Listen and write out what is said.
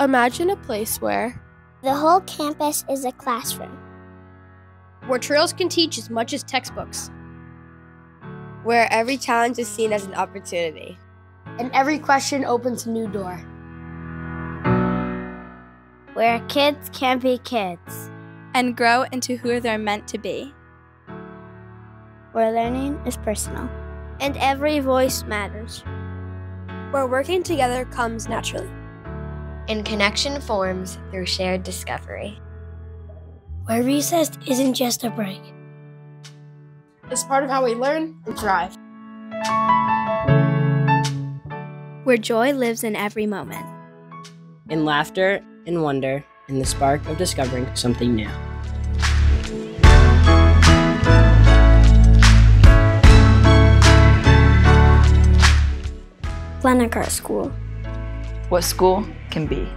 Imagine a place where the whole campus is a classroom. Where trails can teach as much as textbooks. Where every challenge is seen as an opportunity. And every question opens a new door. Where kids can be kids. And grow into who they're meant to be. Where learning is personal. And every voice matters. Where working together comes naturally. And connection forms through shared discovery. Where recess isn't just a break. It's part of how we learn and thrive. Where joy lives in every moment. In laughter, in wonder, in the spark of discovering something new. Glen School. What school can be.